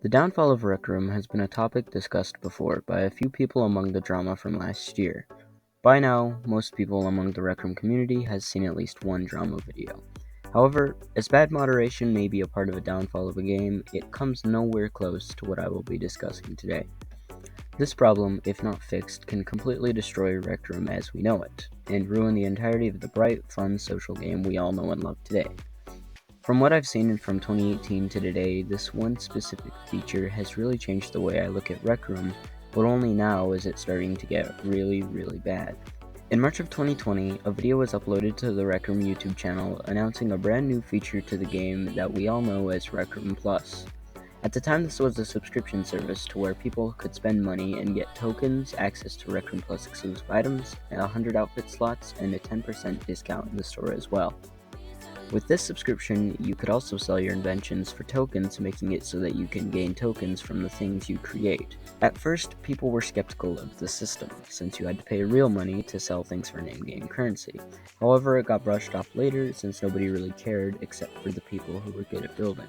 The downfall of RecRoom has been a topic discussed before by a few people among the drama from last year. By now, most people among the RecRoom community has seen at least one drama video. However, as bad moderation may be a part of a downfall of a game, it comes nowhere close to what I will be discussing today. This problem, if not fixed, can completely destroy RecRoom as we know it, and ruin the entirety of the bright, fun social game we all know and love today. From what I've seen from 2018 to today, this one specific feature has really changed the way I look at RecRoom, but only now is it starting to get really, really bad. In March of 2020, a video was uploaded to the RecRoom YouTube channel announcing a brand new feature to the game that we all know as RecRoom Plus. At the time, this was a subscription service to where people could spend money and get tokens, access to RecRoom Plus exclusive items, 100 outfit slots, and a 10% discount in the store as well. With this subscription, you could also sell your inventions for tokens, making it so that you can gain tokens from the things you create. At first, people were skeptical of the system, since you had to pay real money to sell things for in-game currency. However, it got brushed off later since nobody really cared except for the people who were good at building.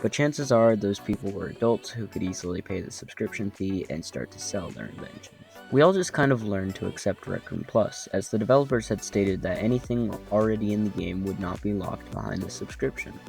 But chances are those people were adults who could easily pay the subscription fee and start to sell their inventions. We all just kind of learned to accept RecRoom Plus, as the developers had stated that anything already in the game would not be locked behind the subscription.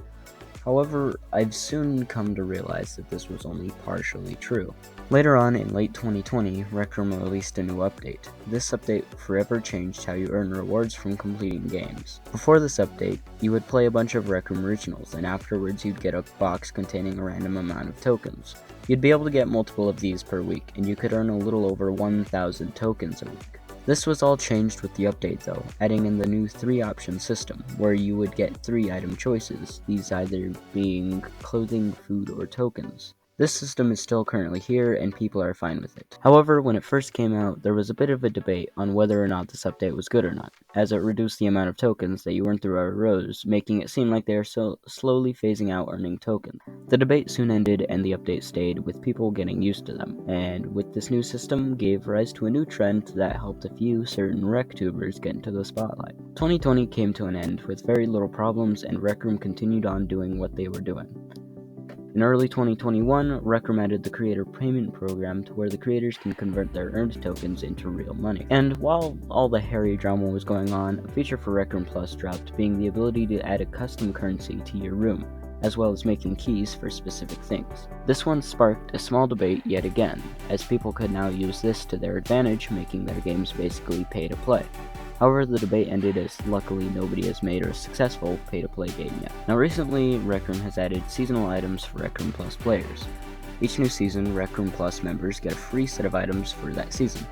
However, I've soon come to realize that this was only partially true. Later on, in late 2020, RecRoom released a new update. This update forever changed how you earn rewards from completing games. Before this update, you would play a bunch of RecRoom originals, and afterwards you'd get a box containing a random amount of tokens. You'd be able to get multiple of these per week, and you could earn a little over 1,000 tokens a week. This was all changed with the update though, adding in the new 3-option system, where you would get 3 item choices, these either being clothing, food, or tokens. This system is still currently here, and people are fine with it. However, when it first came out, there was a bit of a debate on whether or not this update was good or not, as it reduced the amount of tokens that you earn through ROs, making it seem like they are slowly phasing out earning tokens. The debate soon ended, and the update stayed, with people getting used to them, and with this new system, gave rise to a new trend that helped a few certain RecTubers get into the spotlight. 2020 came to an end with very little problems, and RecRoom continued on doing what they were doing. In early 2021, RecRoom added the creator payment program to where the creators can convert their earned tokens into real money. And while all the hairy drama was going on, a feature for RecRoom Plus dropped, being the ability to add a custom currency to your room, as well as making keys for specific things. This one sparked a small debate yet again, as people could now use this to their advantage, making their games basically pay to play. However, the debate ended as luckily nobody has made a successful pay-to-play game yet. Now recently, RecRoom has added seasonal items for RecRoom Plus players. Each new season, RecRoom Plus members get a free set of items for that season.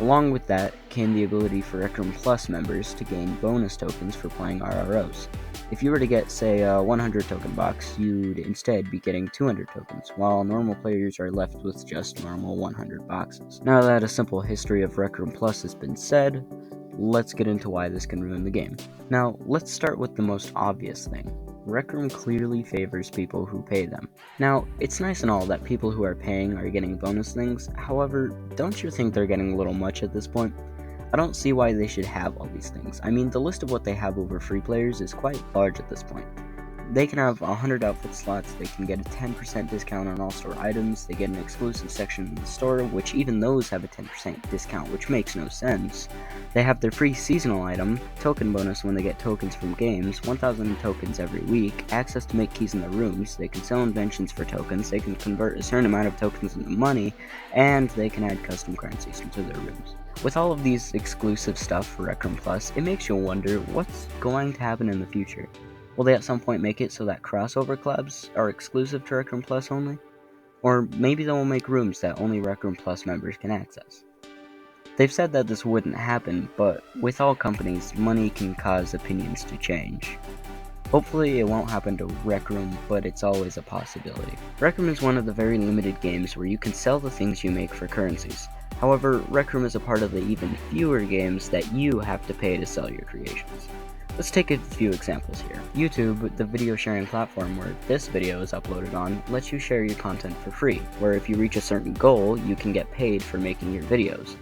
Along with that came the ability for RecRoom Plus members to gain bonus tokens for playing RROs. If you were to get, say, a 100 token box, you'd instead be getting 200 tokens, while normal players are left with just normal 100 boxes. Now that a simple history of RecRoom Plus has been said, let's get into why this can ruin the game. Now, let's start with the most obvious thing. RecRoom clearly favors people who pay them. Now, it's nice and all that people who are paying are getting bonus things, however, don't you think they're getting a little much at this point? I don't see why they should have all these things. I mean, the list of what they have over free players is quite large at this point. They can have 100 outfit slots, they can get a 10% discount on all store items, they get an exclusive section in the store, which even those have a 10% discount, which makes no sense. They have their free seasonal item, token bonus when they get tokens from games, 1,000 tokens every week, access to make keys in their rooms, they can sell inventions for tokens, they can convert a certain amount of tokens into money, and they can add custom currencies into their rooms. With all of these exclusive stuff for RecRoom Plus, it makes you wonder what's going to happen in the future. Will they at some point make it so that crossover clubs are exclusive to RecRoom Plus only? Or maybe they will make rooms that only RecRoom Plus members can access. They've said that this wouldn't happen, but with all companies, money can cause opinions to change. Hopefully it won't happen to RecRoom, but it's always a possibility. RecRoom is one of the very limited games where you can sell the things you make for currencies. However, RecRoom is a part of the even fewer games that you have to pay to sell your creations. Let's take a few examples here. YouTube, the video sharing platform where this video is uploaded on, lets you share your content for free, where if you reach a certain goal, you can get paid for making your videos.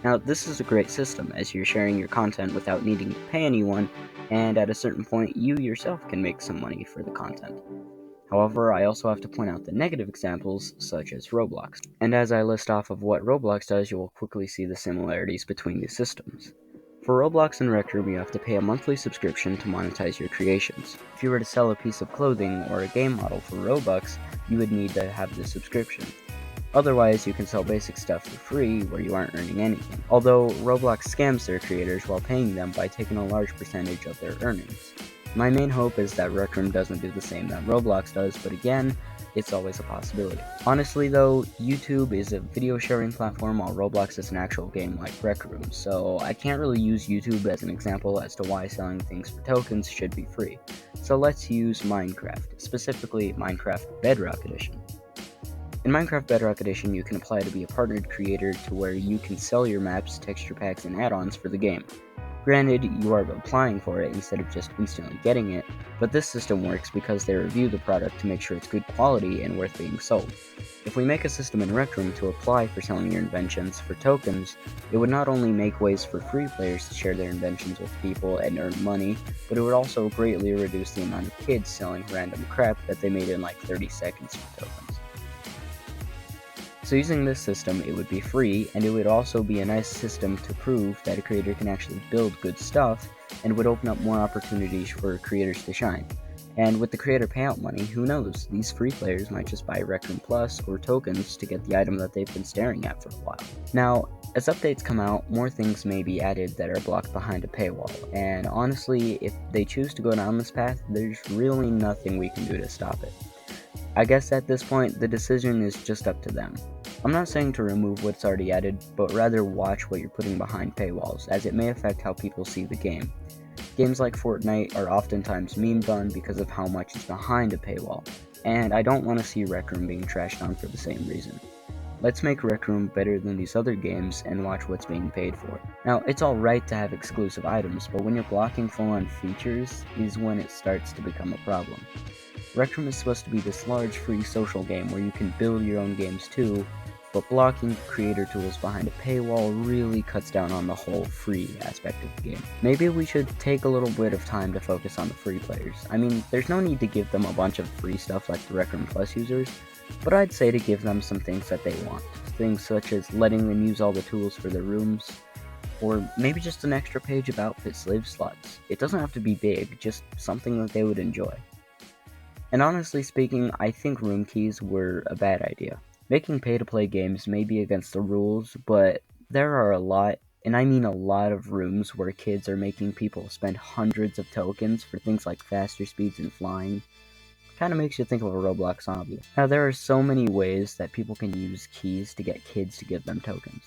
Now, this is a great system, as you're sharing your content without needing to pay anyone, and at a certain point, you yourself can make some money for the content. However, I also have to point out the negative examples, such as Roblox. And as I list off of what Roblox does, you will quickly see the similarities between these systems. For Roblox and RecRoom, you have to pay a monthly subscription to monetize your creations. If you were to sell a piece of clothing or a game model for Robux, you would need to have this subscription. Otherwise, you can sell basic stuff for free where you aren't earning anything. Although, Roblox scams their creators while paying them by taking a large percentage of their earnings. My main hope is that RecRoom doesn't do the same that Roblox does, but again, it's always a possibility. Honestly though, YouTube is a video sharing platform while Roblox is an actual game like RecRoom, so I can't really use YouTube as an example as to why selling things for tokens should be free. So let's use Minecraft, specifically Minecraft Bedrock Edition. In Minecraft Bedrock Edition, you can apply to be a partnered creator to where you can sell your maps, texture packs, and add-ons for the game. Granted, you are applying for it instead of just instantly getting it, but this system works because they review the product to make sure it's good quality and worth being sold. If we make a system in RecRoom to apply for selling your inventions for tokens, it would not only make ways for free players to share their inventions with people and earn money, but it would also greatly reduce the amount of kids selling random crap that they made in like 30 seconds for tokens. So using this system, it would be free, and it would also be a nice system to prove that a creator can actually build good stuff, and would open up more opportunities for creators to shine. And with the creator payout money, who knows, these free players might just buy RecRoom Plus or tokens to get the item that they've been staring at for a while. Now, as updates come out, more things may be added that are blocked behind a paywall, and honestly, if they choose to go down this path, there's really nothing we can do to stop it. I guess at this point, the decision is just up to them. I'm not saying to remove what's already added, but rather watch what you're putting behind paywalls, as it may affect how people see the game. Games like Fortnite are oftentimes memed on because of how much is behind a paywall, and I don't want to see RecRoom being trashed on for the same reason. Let's make RecRoom better than these other games and watch what's being paid for. Now, it's alright to have exclusive items, but when you're blocking full-on features is when it starts to become a problem. RecRoom is supposed to be this large free social game where you can build your own games too, but blocking creator tools behind a paywall really cuts down on the whole free aspect of the game. Maybe we should take a little bit of time to focus on the free players. I mean, there's no need to give them a bunch of free stuff like the RecRoom Plus users, but I'd say to give them some things that they want. Things such as letting them use all the tools for their rooms, or maybe just an extra page of outfit slave slots. It doesn't have to be big, just something that they would enjoy. And honestly speaking, I think room keys were a bad idea. Making pay-to-play games may be against the rules, but there are a lot, and I mean a lot of rooms where kids are making people spend hundreds of tokens for things like faster speeds and flying. Kinda makes you think of a Roblox hobby. Now, there are so many ways that people can use keys to get kids to give them tokens.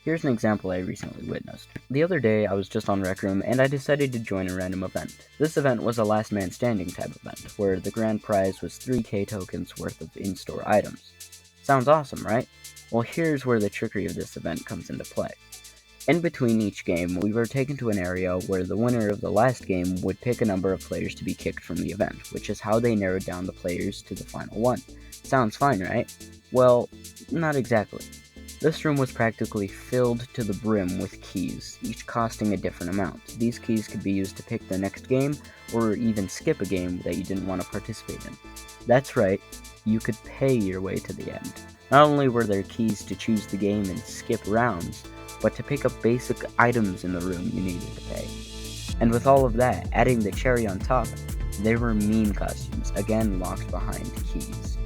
Here's an example I recently witnessed. The other day, I was just on RecRoom, and I decided to join a random event. This event was a last man standing type event, where the grand prize was 3k tokens worth of in-store items. Sounds awesome, right? Well, here's where the trickery of this event comes into play. In between each game, we were taken to an area where the winner of the last game would pick a number of players to be kicked from the event, which is how they narrowed down the players to the final one. Sounds fine, right? Well, not exactly. This room was practically filled to the brim with keys, each costing a different amount. These keys could be used to pick the next game, or even skip a game that you didn't want to participate in. That's right, you could pay your way to the end. Not only were there keys to choose the game and skip rounds, but to pick up basic items in the room you needed to pay. And with all of that, adding the cherry on top, there were meme costumes, again locked behind keys.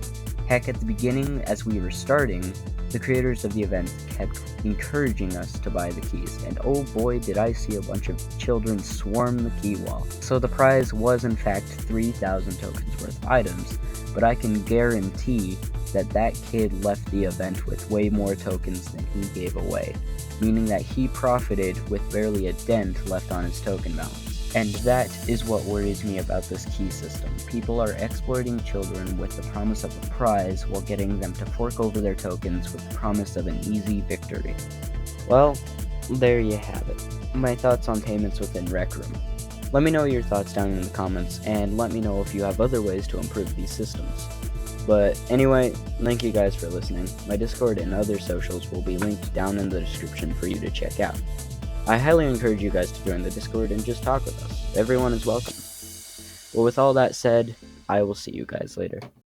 Heck, at the beginning, as we were starting, the creators of the event kept encouraging us to buy the keys, and oh boy did I see a bunch of children swarm the key wall. So the prize was in fact 3,000 tokens worth of items, but I can guarantee that kid left the event with way more tokens than he gave away, meaning that he profited with barely a dent left on his token balance. And that is what worries me about this key system. People are exploiting children with the promise of a prize while getting them to fork over their tokens with the promise of an easy victory. Well, there you have it. My thoughts on payments within RecRoom. Let me know your thoughts down in the comments, and let me know if you have other ways to improve these systems. But anyway, thank you guys for listening. My Discord and other socials will be linked down in the description for you to check out. I highly encourage you guys to join the Discord and just talk with us. Everyone is welcome. Well, with all that said, I will see you guys later.